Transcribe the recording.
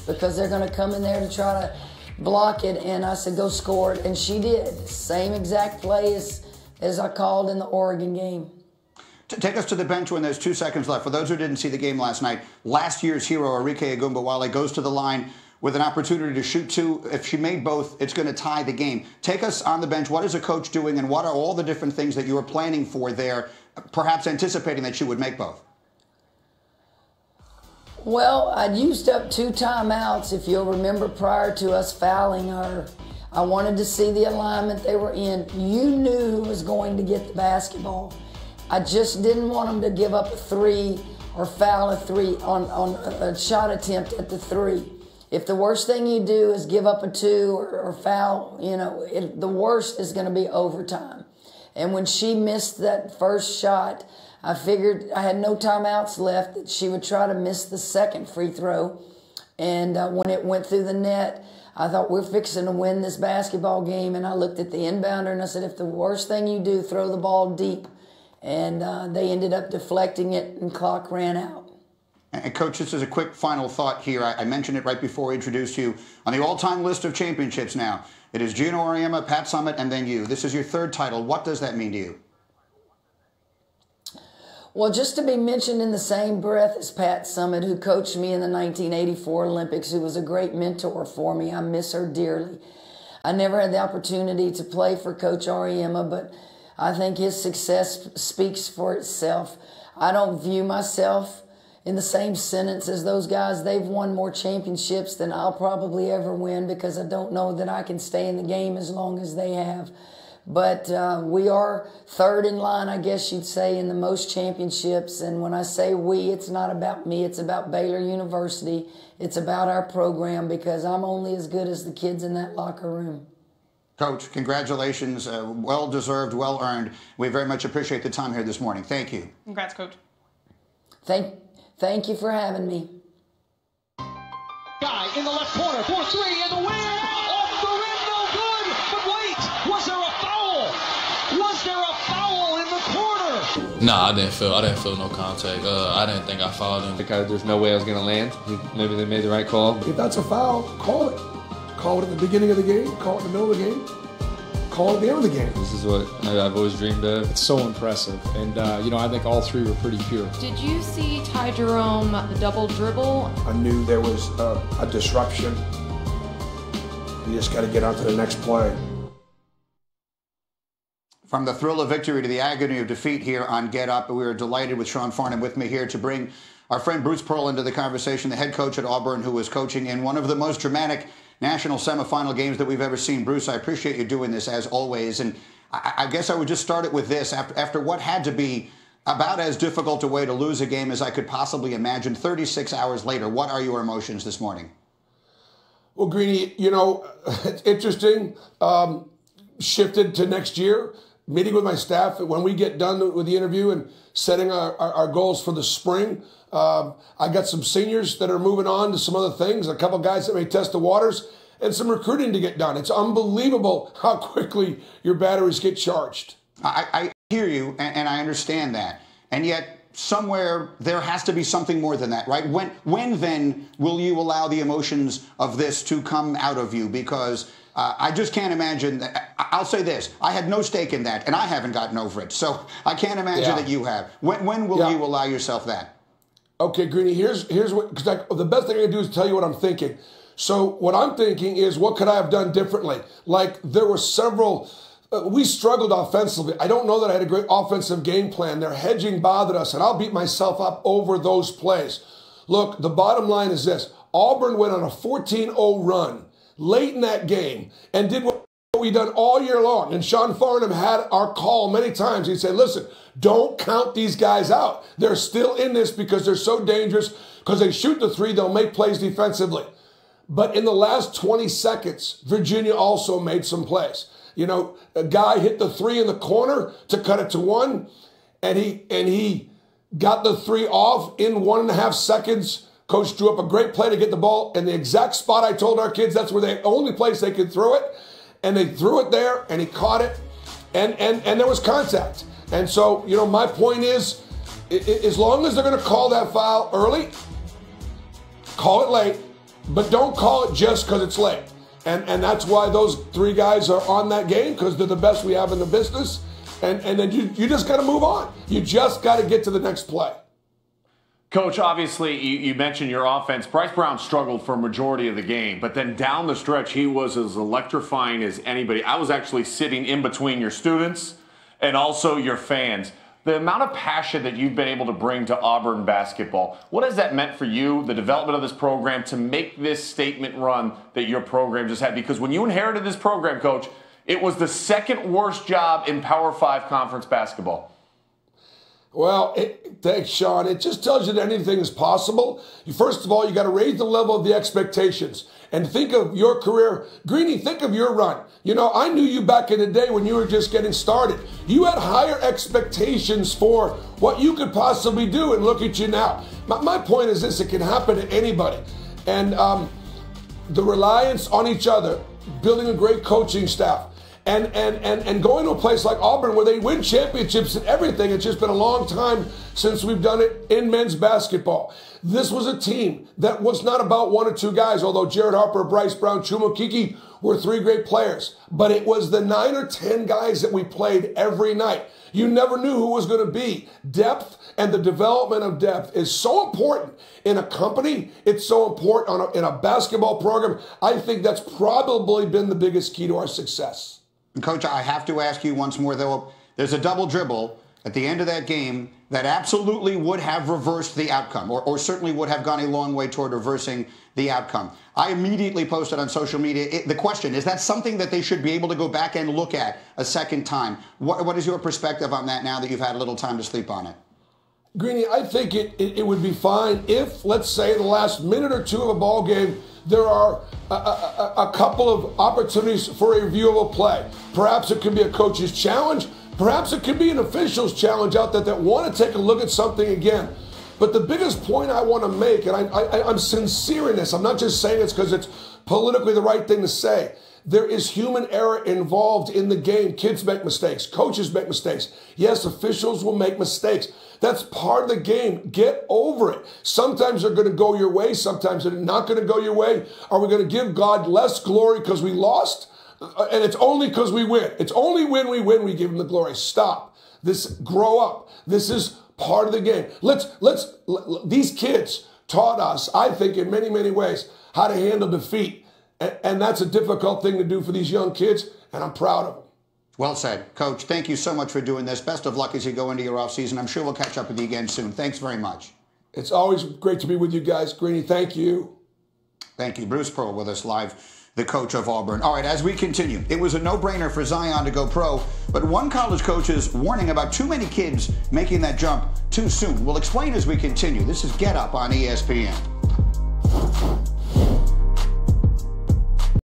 because they're going to come in there to try to block it. And I said, go score it. And she did. Same exact play as I called in the Oregon game. Take us to the bench when there's 2 seconds left. For those who didn't see the game last night, last year's hero, Arike Egumbawale, goes to the line with an opportunity to shoot two. If she made both, it's going to tie the game. Take us on the bench. What is a coach doing, and what are all the different things that you were planning for there, perhaps anticipating that she would make both? Well, I'd used up 2 timeouts, if you'll remember, prior to us fouling her. I wanted to see the alignment they were in. You knew who was going to get the basketball. I just didn't want them to give up a 3 or foul a 3 on a shot attempt at the 3. If the worst thing you do is give up a 2 or foul, you know, the worst is going to be overtime. And when she missed that first shot, I figured I had no timeouts left, that she would try to miss the second free throw. And when it went through the net, I thought, we're fixing to win this basketball game. And I looked at the inbounder and I said, if the worst thing you do, throw the ball deep. And they ended up deflecting it, and clock ran out. And Coach, this is a quick final thought here. I mentioned it right before we introduced you. On the all-time list of championships now, it is Gino Auriemma, Pat Summitt, and then you. This is your 3rd title. What does that mean to you? Well, just to be mentioned in the same breath as Pat Summitt, who coached me in the 1984 Olympics, who was a great mentor for me. I miss her dearly. I never had the opportunity to play for Coach Auriemma, but I think his success speaks for itself. I don't view myself in the same sentence as those guys. They've won more championships than I'll probably ever win, because I don't know that I can stay in the game as long as they have. But we are 3rd in line, I guess you'd say, in the most championships. And when I say we, it's not about me. It's about Baylor University. It's about our program, because I'm only as good as the kids in that locker room. Coach, congratulations. Well-deserved, well-earned. We very much appreciate the time here this morning. Thank you. Congrats, Coach. Thank you for having me. Guy in the left corner for 3 and the win. Off the rim, no good. But wait, was there a foul? Was there a foul in the corner? Nah, I didn't feel no contact. I didn't think I fouled him. Because there's no way I was going to land. Maybe they made the right call. If that's a foul, call it. Call it at the beginning of the game, call it in the middle of the game, call it at the end of the game. This is what I've always dreamed of. It's so impressive. And, you know, I think all 3 were pretty pure. Did you see Ty Jerome, the double dribble? I knew there was a disruption. You just got to get on to the next play. From the thrill of victory to the agony of defeat here on Get Up, we are delighted with Sean Farnham with me here to bring our friend Bruce Pearl into the conversation, the head coach at Auburn, who was coaching in one of the most dramatic national semifinal games that we've ever seen. Bruce, I appreciate you doing this as always. And I guess I would just start it with this. After what had to be about as difficult a way to lose a game as I could possibly imagine, 36 hours later, what are your emotions this morning? Well, Greeny, you know, it's interesting. Shifted to next year, meeting with my staff when we get done with the interview and setting our goals for the spring. I got some seniors that are moving on to some other things, a couple guys that may test the waters, and some recruiting to get done. It's unbelievable how quickly your batteries get charged. I hear you, and I understand that. And yet, somewhere, there has to be something more than that, right? When then will you allow the emotions of this to come out of you? Because I just can't imagine that. I'll say this. I had no stake in that, and I haven't gotten over it. So I can't imagine that you have. When will you allow yourself that? Okay, Greeny, here's what, because the best thing I can do is tell you what I'm thinking. So what I'm thinking is, what could I have done differently? Like, there were several, we struggled offensively. I don't know that I had a great offensive game plan. Their hedging bothered us, and I'll beat myself up over those plays. Look, the bottom line is this. Auburn went on a 14-0 run late in that game and did what we've done all year long. And Sean Farnham had our call many times. He'd say, listen, don't count these guys out. They're still in this because they're so dangerous. Because they shoot the 3, they'll make plays defensively. But in the last 20 seconds, Virginia also made some plays. You know, a guy hit the 3 in the corner to cut it to 1, and he got the 3 off in 1.5 seconds. Coach drew up a great play to get the ball in the exact spot I told our kids that's where the only place they could throw it. And they threw it there, and he caught it, and there was contact. And so, you know, my point is, as long as they're going to call that foul early, call it late, but don't call it just because it's late. And that's why those three guys are on that game, because they're the best we have in the business. And then you just got to move on. You just got to get to the next play. Coach, obviously, you mentioned your offense. Bryce Brown struggled for a majority of the game, but then down the stretch, he was as electrifying as anybody. I was actually sitting in between your students and also your fans. The amount of passion that you've been able to bring to Auburn basketball, what has that meant for you, the development of this program, to make this statement run that your program just had? Because when you inherited this program, Coach, it was the second worst job in Power 5 conference basketball. Well, thanks, Sean. It just tells you that anything is possible. First of all, you got to raise the level of the expectations. And think of your career. Greeny, think of your run. You know, I knew you back in the day when you were just getting started. You had higher expectations for what you could possibly do, and look at you now. My point is this: it can happen to anybody. And the reliance on each other, building a great coaching staff, and going to a place like Auburn where they win championships and everything. It's just been a long time since we've done it in men's basketball. This was a team that was not about one or two guys, although Jared Harper, Bryce Brown, Chuma Kiki were three great players. But it was the 9 or 10 guys that we played every night. You never knew who was going to be. Depth and the development of depth is so important in a company. It's so important in a basketball program. I think that's probably been the biggest key to our success. Coach, I have to ask you once more, though. There's a double dribble at the end of that game that absolutely would have reversed the outcome, or certainly would have gone a long way toward reversing the outcome. I immediately posted on social media, the question, is that something that they should be able to go back and look at a second time? What is your perspective on that now that you've had a little time to sleep on it? Greeny, I think it would be fine if, let's say, in the last minute or two of a ball game, there are a couple of opportunities for a reviewable play. Perhaps it could be a coach's challenge. Perhaps it could be an official's challenge out there that want to take a look at something again. But the biggest point I want to make, and I'm sincere in this, I'm not just saying it's because it's politically the right thing to say. There is human error involved in the game. Kids make mistakes. Coaches make mistakes. Yes, officials will make mistakes. That's part of the game. Get over it. Sometimes they're going to go your way. Sometimes they're not going to go your way. Are we going to give God less glory because we lost? And it's only because we win. It's only when we win we give him the glory. Stop. Grow up. This is part of the game. These kids taught us, I think, in many, many ways, how to handle defeat. And that's a difficult thing to do for these young kids, and I'm proud of them. Well said. Coach, thank you so much for doing this. Best of luck as you go into your offseason. I'm sure we'll catch up with you again soon. Thanks very much. It's always great to be with you guys. Greeny, thank you. Thank you. Bruce Pearl with us live, the coach of Auburn. All right, as we continue, it was a no-brainer for Zion to go pro, but one college coach is warning about too many kids making that jump too soon. We'll explain as we continue. This is Get Up on ESPN.